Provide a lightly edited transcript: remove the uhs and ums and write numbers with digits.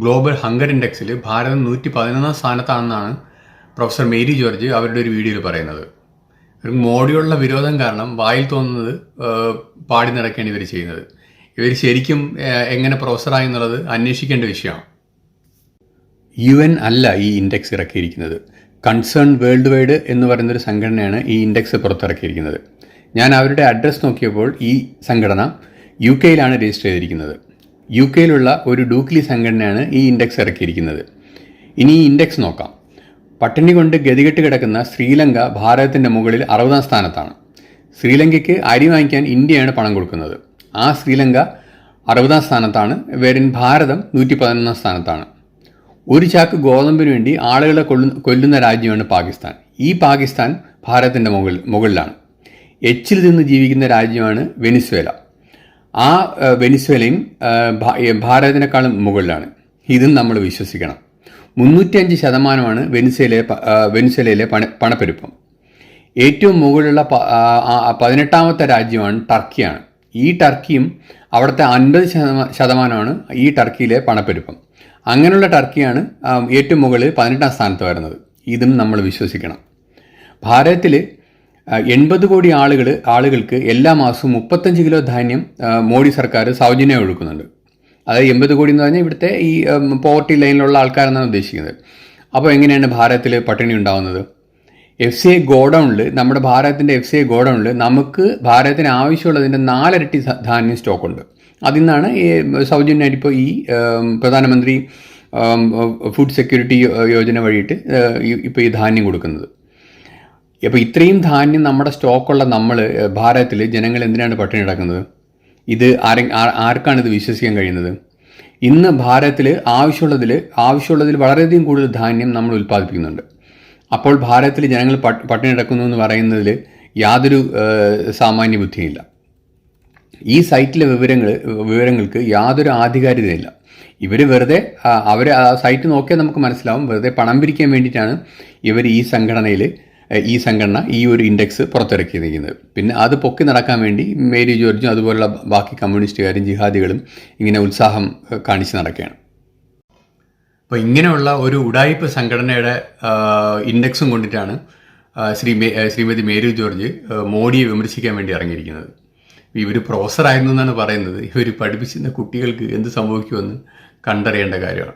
Global hunger ഇൻഡെക്സിൽ ഭാരതം 111 സ്ഥാനത്താണെന്നാണ് professor Mary George അവരുടെ ഒരു വീഡിയോയിൽ പറയുന്നത്. ഒരു മോഡിയുള്ള വിരോധം കാരണം വായിൽ തോന്നുന്നത് പാടി നടക്കുകയാണ് ഇവർ ചെയ്യുന്നത്. ഇവർ ശരിക്കും എങ്ങനെ പ്രൊഫസറായി എന്നുള്ളത് അന്വേഷിക്കേണ്ട വിഷയമാണ്. UN അല്ല ഈ ഇൻഡെക്സ് ഇറക്കിയിരിക്കുന്നത്. കൺസേൺ വേൾഡ് വൈഡ് എന്ന് പറയുന്നൊരു സംഘടനയാണ് ഈ ഇൻഡെക്സ് പുറത്തിറക്കിയിരിക്കുന്നത്. ഞാൻ അവരുടെ അഡ്രസ്സ് നോക്കിയപ്പോൾ ഈ സംഘടന UK രജിസ്റ്റർ ചെയ്തിരിക്കുന്നത്. UK ഒരു ഡൂക്ലി സംഘടനയാണ് ഈ ഇൻഡെക്സ് ഇറക്കിയിരിക്കുന്നത്. ഇനി ഈ ഇൻഡെക്സ് നോക്കാം. പട്ടിണി കൊണ്ട് ഗതികെട്ട് കിടക്കുന്ന ശ്രീലങ്ക ഭാരതത്തിൻ്റെ മുകളിൽ 60ാം സ്ഥാനത്താണ്. ശ്രീലങ്കയ്ക്ക് അരി വാങ്ങിക്കാൻ ഇന്ത്യയാണ് പണം കൊടുക്കുന്നത്. ആ ശ്രീലങ്ക 60ാം സ്ഥാനത്താണ്. വേറിൻ ഭാരതം 111ാം സ്ഥാനത്താണ്. ഒരു ചാക്ക് ഗോതമ്പിന് വേണ്ടി ആളുകളെ കൊല്ലുന്ന രാജ്യമാണ് പാകിസ്ഥാൻ. ഈ പാകിസ്ഥാൻ ഭാരതത്തിൻ്റെ മുകളിലാണ്. എച്ചിൽ നിന്ന് ജീവിക്കുന്ന രാജ്യമാണ് വെനിസ്വേല. ആ വെനിസ്വേലയും ഭാരതത്തിനേക്കാളും മുകളിലാണ്. ഇതും നമ്മൾ വിശ്വസിക്കണം. 305% വെനിസ്വേലയിലെ പണപ്പെരുപ്പം. ഏറ്റവും മുകളിലുള്ള 18ാമത്തെ രാജ്യമാണ് ടർക്കിയാണ്. ഈ ടർക്കിയും അവിടുത്തെ 50% ഈ ടർക്കിയിലെ പണപ്പെരുപ്പം. അങ്ങനെയുള്ള ടർക്കിയാണ് ഏറ്റവും മുകളിൽ 18ാം സ്ഥാനത്ത് വരുന്നത്. ഇതും നമ്മൾ വിശ്വസിക്കണം. ഭാരതത്തിൽ 80 കോടി ആളുകൾക്ക് എല്ലാ മാസവും 35 കിലോ ധാന്യം മോഡി സർക്കാർ സൗജന്യം ഒഴുക്കുന്നുണ്ട്. അതായത് 80 കോടി എന്ന് പറഞ്ഞാൽ ഇവിടുത്തെ ഈ പോവർട്ടി ലൈനിലുള്ള ആൾക്കാരെന്നാണ് ഉദ്ദേശിക്കുന്നത്. അപ്പോൾ എങ്ങനെയാണ് ഭാരതത്തിൽ പട്ടിണി ഉണ്ടാകുന്നത്? FCI ഗോഡൗണിൽ, നമ്മുടെ ഭാരതത്തിൻ്റെ FCI ഗോഡൗണിൽ നമുക്ക് ഭാരതത്തിന് ആവശ്യമുള്ളതിൻ്റെ 4 ഇരട്ടി ധാന്യം സ്റ്റോക്കുണ്ട്. അതിൽ നിന്നാണ് ഈ സൗജന്യമായിട്ട് ഇപ്പോൾ ഈ പ്രധാനമന്ത്രി ഫുഡ് സെക്യൂരിറ്റി യോജന വഴിയിട്ട് ഇപ്പോൾ ഈ ധാന്യം കൊടുക്കുന്നത്. അപ്പോൾ ഇത്രയും ധാന്യം നമ്മുടെ സ്റ്റോക്കുള്ള നമ്മൾ ഭാരതത്തിൽ ജനങ്ങൾ എന്തിനാണ് പട്ടിണി കിടക്കുന്നത്? ഇത് ആർക്കാണ് ഇത് വിശ്വസിക്കാൻ കഴിയുന്നത്? ഇന്ന് ഭാരതത്തിൽ ആവശ്യമുള്ളതിൽ വളരെയധികം കൂടുതൽ ധാന്യം നമ്മൾ ഉൽപ്പാദിപ്പിക്കുന്നുണ്ട്. അപ്പോൾ ഭാരതത്തിൽ ജനങ്ങൾ പട്ടിണി കിടക്കുന്നു എന്ന് പറയുന്നതിൽ യാതൊരു സാമാന്യ ബുദ്ധിയില്ല. ഈ സൈറ്റിലെ വിവരങ്ങൾക്ക് യാതൊരു ആധികാരികതയില്ല. ഇവർ വെറുതെ ആ സൈറ്റ് നോക്കിയാൽ നമുക്ക് മനസ്സിലാവും, വെറുതെ പണം പിരിക്കാൻ വേണ്ടിയിട്ടാണ് ഇവർ ഈ സംഘടന ഈ ഒരു ഇൻഡെക്സ് പുറത്തിറക്കിയിരിക്കുന്നത്. പിന്നെ അത് പൊക്കി നടക്കാൻ വേണ്ടി മേരി ജോർജും അതുപോലുള്ള ബാക്കി കമ്മ്യൂണിസ്റ്റുകാരും ജിഹാദികളും ഇങ്ങനെ ഉത്സാഹം കാണിച്ച് നടക്കുകയാണ്. അപ്പോൾ ഇങ്ങനെയുള്ള ഒരു ഉഡായിപ്പ് സംഘടനയുടെ ഇൻഡെക്സും കൊണ്ടിട്ടാണ് ശ്രീമതി മേരി ജോർജ് മോഡിയെ വിമർശിക്കാൻ വേണ്ടി ഇറങ്ങിയിരിക്കുന്നത്. ഇവർ പ്രൊഫസറായിരുന്നു എന്നാണ് പറയുന്നത്. ഇവർ പഠിപ്പിച്ചിരുന്ന കുട്ടികൾക്ക് എന്ത് സംഭവിക്കുമെന്ന് കണ്ടറിയേണ്ട കാര്യമാണ്.